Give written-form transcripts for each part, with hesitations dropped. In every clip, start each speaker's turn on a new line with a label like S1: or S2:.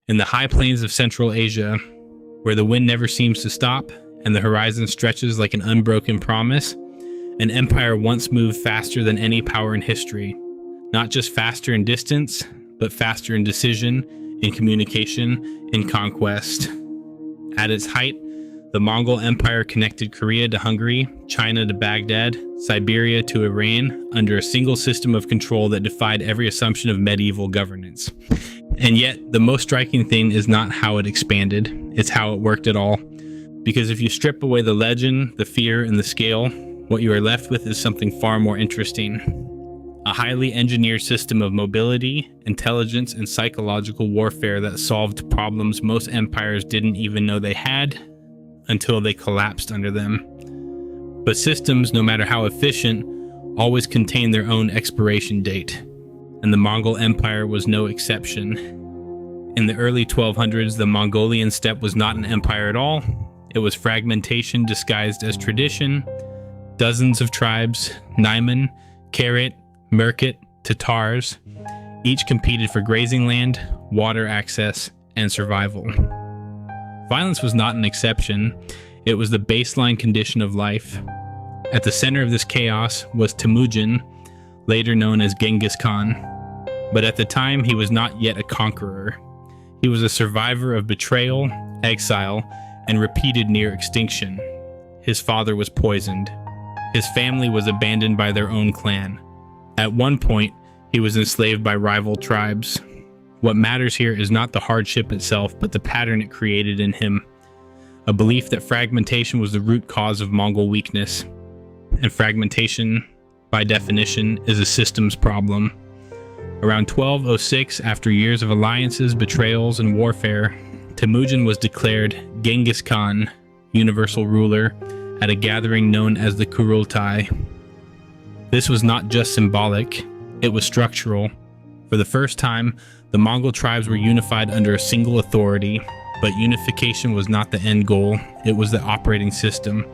S1: In the high plains of Central Asia, where the wind never seems to stop and the horizon stretches like an unbroken promise, an empire once moved faster than any power in history. Not just faster in distance, but faster in decision, in communication, in conquest. At its height, the Mongol Empire connected Korea to Hungary, China to Baghdad, Siberia to Iran, under a single system of control that defied every assumption of medieval governance. And yet, the most striking thing is not how it expanded, it's how it worked at all. Because if you strip away the legend, the fear, and the scale, what you are left with is something far more interesting. A highly engineered system of mobility, intelligence, and psychological warfare that solved problems most empires didn't even know they had until they collapsed under them. But systems, no matter how efficient, always contain their own expiration date, and the Mongol Empire was no exception. In the early 1200s, the Mongolian steppe was not an empire at all. It was fragmentation disguised as tradition. Dozens of tribes, Naiman, Karat, Merkit, Tatars, each competed for grazing land, water access, and survival. Violence was not an exception, it was the baseline condition of life. At the center of this chaos was Temujin, later known as Genghis Khan. But at the time, he was not yet a conqueror. He was a survivor of betrayal, exile, and repeated near extinction. His father was poisoned. His family was abandoned by their own clan. At one point, he was enslaved by rival tribes. What matters here is not the hardship itself, but the pattern it created in him. A belief that fragmentation was the root cause of Mongol weakness. And fragmentation, by definition, is a systems problem. Around 1206, after years of alliances, betrayals, and warfare, Temujin was declared Genghis Khan, universal ruler, at a gathering known as the Kurultai. This was not just symbolic, it was structural. For the first time, the Mongol tribes were unified under a single authority, but unification was not the end goal, it was the operating system.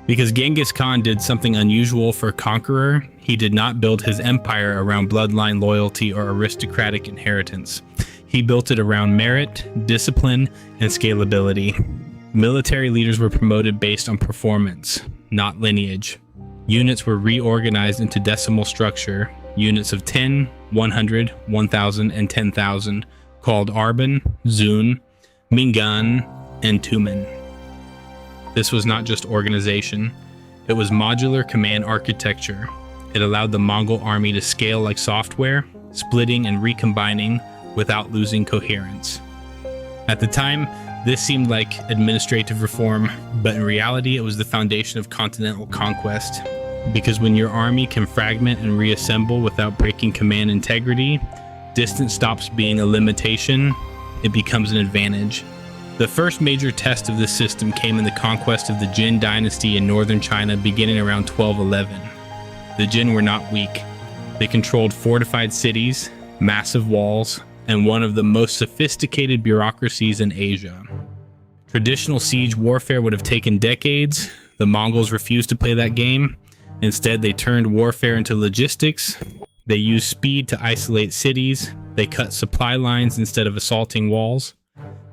S1: Because Genghis Khan did something unusual for a conqueror, he did not build his empire around bloodline loyalty or aristocratic inheritance. He built it around merit, discipline, and scalability. Military leaders were promoted based on performance, not lineage. Units were reorganized into decimal structure, units of 10, 100, 1,000, and 10,000, called Arban, Zun, Mingan, and Tumen. This was not just organization, it was modular command architecture. It allowed the Mongol army to scale like software, splitting and recombining without losing coherence. At the time, this seemed like administrative reform, but in reality it was the foundation of continental conquest. Because when your army can fragment and reassemble without breaking command integrity, distance stops being a limitation, it becomes an advantage. The first major test of this system came in the conquest of the Jin dynasty in northern China beginning around 1211. The Jin were not weak. They controlled fortified cities, massive walls, and one of the most sophisticated bureaucracies in Asia. Traditional siege warfare would have taken decades. The Mongols refused to play that game. Instead, they turned warfare into logistics. They used speed to isolate cities. They cut supply lines instead of assaulting walls.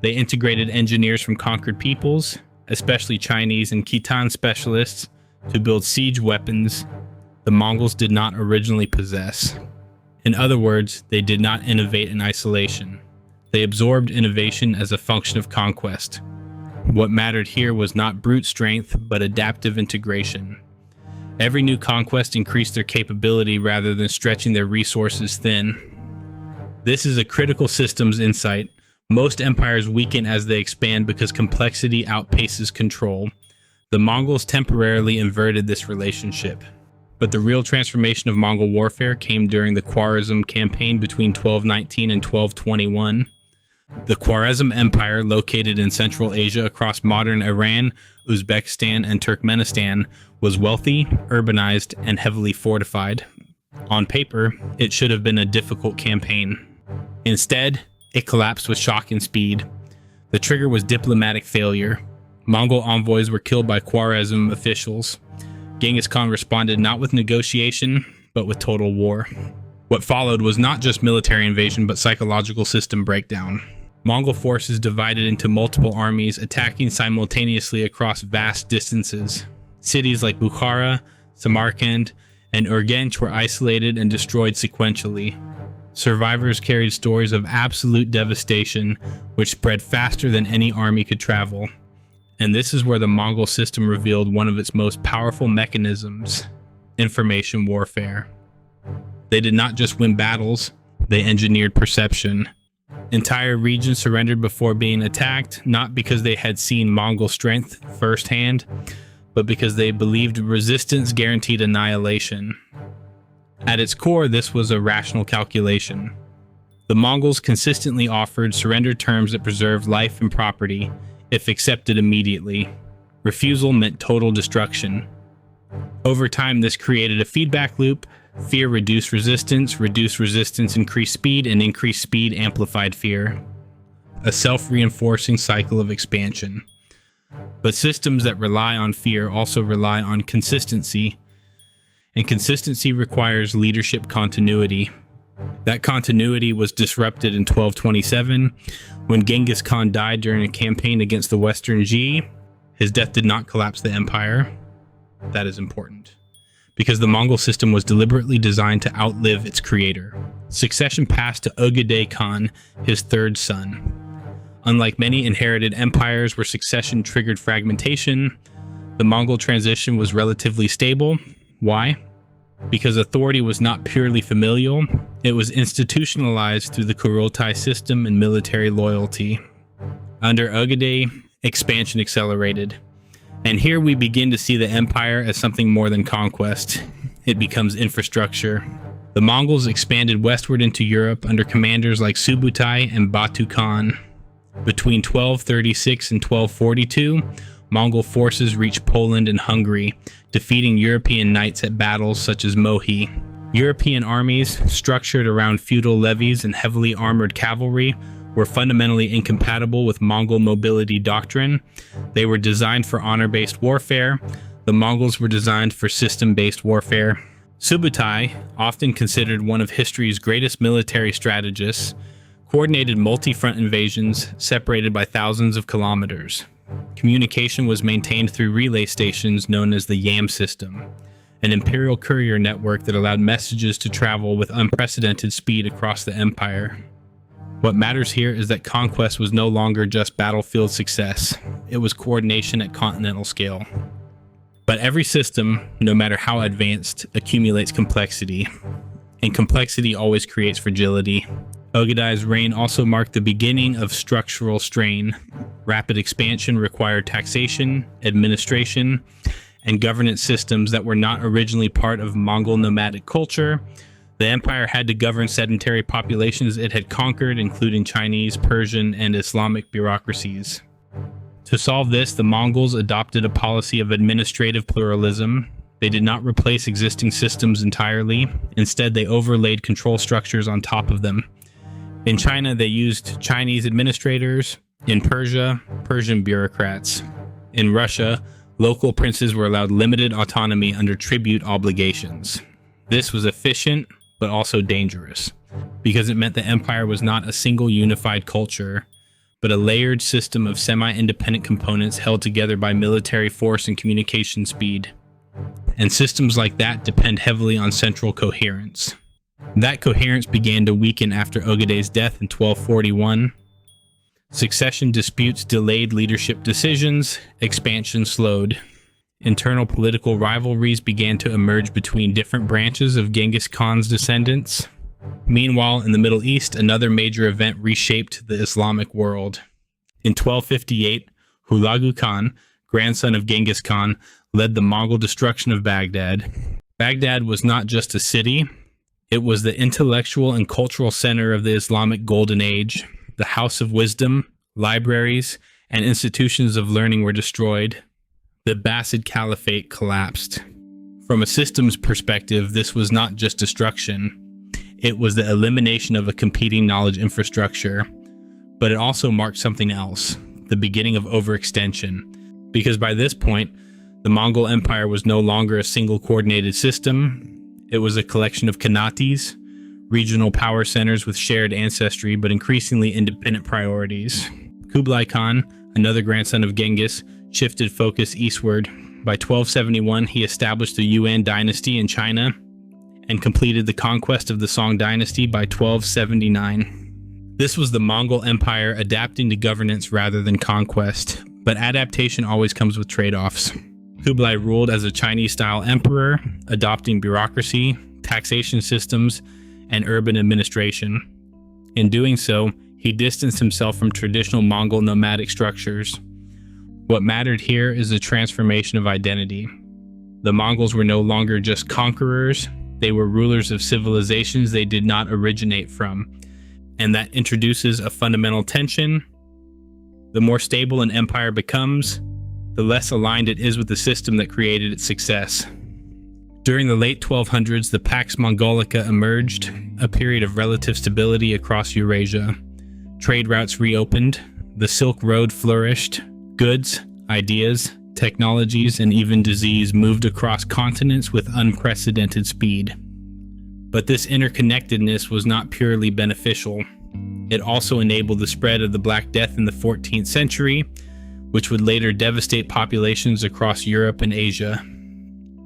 S1: They integrated engineers from conquered peoples, especially Chinese and Khitan specialists, to build siege weapons the Mongols did not originally possess. In other words, they did not innovate in isolation. They absorbed innovation as a function of conquest. What mattered here was not brute strength, but adaptive integration. Every new conquest increased their capability rather than stretching their resources thin. This is a critical systems insight. Most empires weaken as they expand because complexity outpaces control. The Mongols temporarily inverted this relationship. But the real transformation of Mongol warfare came during the Khwarezm campaign between 1219 and 1221. The Khwarezm Empire, located in Central Asia across modern Iran, Uzbekistan, and Turkmenistan, was wealthy, urbanized, and heavily fortified. On paper, it should have been a difficult campaign. Instead, it collapsed with shocking speed. The trigger was diplomatic failure. Mongol envoys were killed by Khwarezm officials. Genghis Khan responded not with negotiation, but with total war. What followed was not just military invasion, but psychological system breakdown. Mongol forces divided into multiple armies, attacking simultaneously across vast distances. Cities like Bukhara, Samarkand, and Urgench were isolated and destroyed sequentially. Survivors carried stories of absolute devastation, which spread faster than any army could travel. And this is where the Mongol system revealed one of its most powerful mechanisms: information warfare. They did not just win battles, they engineered perception. Entire regions surrendered before being attacked, not because they had seen Mongol strength firsthand, but because they believed resistance guaranteed annihilation. At its core, this was a rational calculation. The Mongols consistently offered surrender terms that preserved life and property, if accepted immediately. Refusal meant total destruction. Over time, this created a feedback loop. Fear reduced resistance increased speed, and increased speed amplified fear. A self-reinforcing cycle of expansion. But systems that rely on fear also rely on consistency, and consistency requires leadership continuity. That continuity was disrupted in 1227 when Genghis Khan died during a campaign against the Western G. His death did not collapse the empire. That is important, because the Mongol system was deliberately designed to outlive its creator. Succession passed to Ögedei Khan, his third son. Unlike many inherited empires where succession triggered fragmentation, the Mongol transition was relatively stable. Why? Because authority was not purely familial, it was institutionalized through the Kurultai system and military loyalty. Under Ögedei, expansion accelerated. And here we begin to see the empire as something more than conquest. It becomes infrastructure. The Mongols expanded westward into Europe under commanders like Subutai and Batu Khan. Between 1236 and 1242, Mongol forces reached Poland and Hungary, defeating European knights at battles such as Mohi. European armies, structured around feudal levies and heavily armored cavalry, were fundamentally incompatible with Mongol mobility doctrine. They were designed for honor-based warfare. The Mongols were designed for system-based warfare. Subutai, often considered one of history's greatest military strategists, coordinated multi-front invasions separated by thousands of kilometers. Communication was maintained through relay stations known as the Yam system, an imperial courier network that allowed messages to travel with unprecedented speed across the empire. What matters here is that conquest was no longer just battlefield success, it was coordination at continental scale. But every system, no matter how advanced, accumulates complexity, and complexity always creates fragility. Ögedei's reign also marked the beginning of structural strain. Rapid expansion required taxation, administration, and governance systems that were not originally part of Mongol nomadic culture. The empire had to govern sedentary populations it had conquered, including Chinese, Persian, and Islamic bureaucracies. To solve this, the Mongols adopted a policy of administrative pluralism. They did not replace existing systems entirely. Instead, they overlaid control structures on top of them. In China, they used Chinese administrators. In Persia, Persian bureaucrats. In Russia, local princes were allowed limited autonomy under tribute obligations. This was efficient, but also dangerous, because it meant the empire was not a single unified culture, but a layered system of semi-independent components held together by military force and communication speed. And systems like that depend heavily on central coherence. That coherence began to weaken after Ögedei's death in 1241. Succession disputes delayed leadership decisions, expansion slowed. Internal political rivalries began to emerge between different branches of Genghis Khan's descendants. Meanwhile, in the Middle East, another major event reshaped the Islamic world. In 1258, Hulagu Khan, grandson of Genghis Khan, led the Mongol destruction of Baghdad. Baghdad was not just a city, it was the intellectual and cultural center of the Islamic Golden Age. The House of Wisdom, libraries, and institutions of learning were destroyed. The Abbasid Caliphate collapsed. From a systems perspective, this was not just destruction. It was the elimination of a competing knowledge infrastructure. But it also marked something else, the beginning of overextension. Because by this point, the Mongol Empire was no longer a single coordinated system. It was a collection of khanates, regional power centers with shared ancestry but increasingly independent priorities. Kublai Khan, another grandson of Genghis, shifted focus eastward. By 1271, he established the Yuan dynasty in China and completed the conquest of the Song dynasty by 1279. This was the Mongol Empire adapting to governance rather than conquest, but adaptation always comes with trade-offs. Kublai ruled as a Chinese-style emperor, adopting bureaucracy, taxation systems, and urban administration. In doing so, he distanced himself from traditional Mongol nomadic structures. What mattered here is the transformation of identity. The Mongols were no longer just conquerors, they were rulers of civilizations they did not originate from, and that introduces a fundamental tension. The more stable an empire becomes, the less aligned it is with the system that created its success. During the late 1200s, the Pax Mongolica emerged, a period of relative stability across Eurasia. Trade routes reopened, the Silk Road flourished, goods, ideas, technologies, and even disease moved across continents with unprecedented speed. But this interconnectedness was not purely beneficial. It also enabled the spread of the Black Death in the 14th century, which would later devastate populations across Europe and Asia.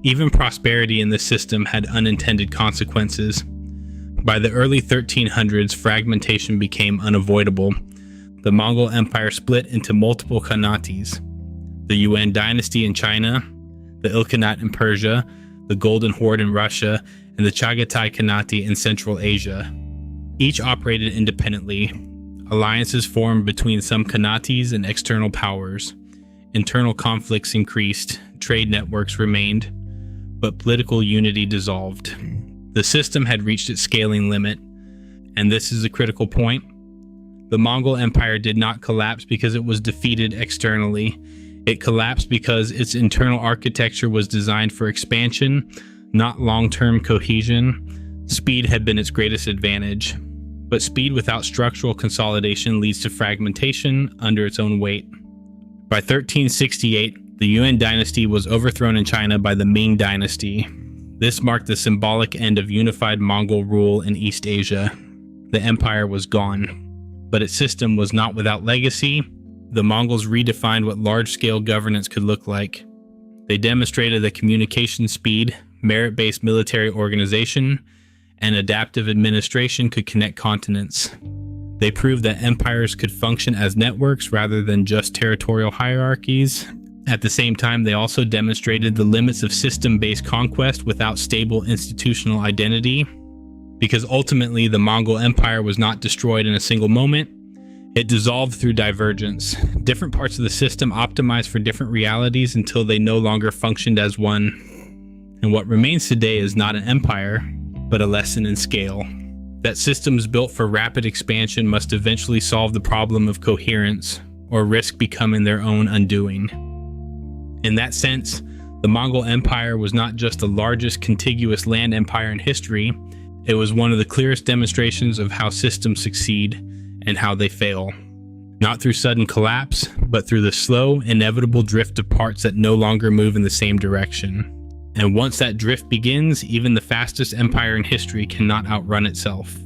S1: Even prosperity in this system had unintended consequences. By the early 1300s, fragmentation became unavoidable. The Mongol Empire split into multiple khanates: the Yuan dynasty in China, the Ilkhanate in Persia, the Golden Horde in Russia, and the Chagatai Khanate in Central Asia. Each operated independently. Alliances formed between some khanates and external powers. Internal conflicts increased, trade networks remained, but political unity dissolved. The system had reached its scaling limit, and this is a critical point. The Mongol Empire did not collapse because it was defeated externally. It collapsed because its internal architecture was designed for expansion, not long-term cohesion. Speed had been its greatest advantage, but speed without structural consolidation leads to fragmentation under its own weight. By 1368, the Yuan dynasty was overthrown in China by the Ming dynasty. This marked the symbolic end of unified Mongol rule in East Asia. The empire was gone, but its system was not without legacy. The Mongols redefined what large-scale governance could look like. They demonstrated that communication speed, merit-based military organization, and adaptive administration could connect continents. They proved that empires could function as networks rather than just territorial hierarchies. At the same time, they also demonstrated the limits of system-based conquest without stable institutional identity, because ultimately the Mongol Empire was not destroyed in a single moment. It dissolved through divergence. Different parts of the system optimized for different realities until they no longer functioned as one. And what remains today is not an empire, but a lesson in scale. That systems built for rapid expansion must eventually solve the problem of coherence, or risk becoming their own undoing. In that sense, the Mongol Empire was not just the largest contiguous land empire in history, it was one of the clearest demonstrations of how systems succeed and how they fail. Not through sudden collapse, but through the slow, inevitable drift of parts that no longer move in the same direction. And once that drift begins, even the fastest empire in history cannot outrun itself.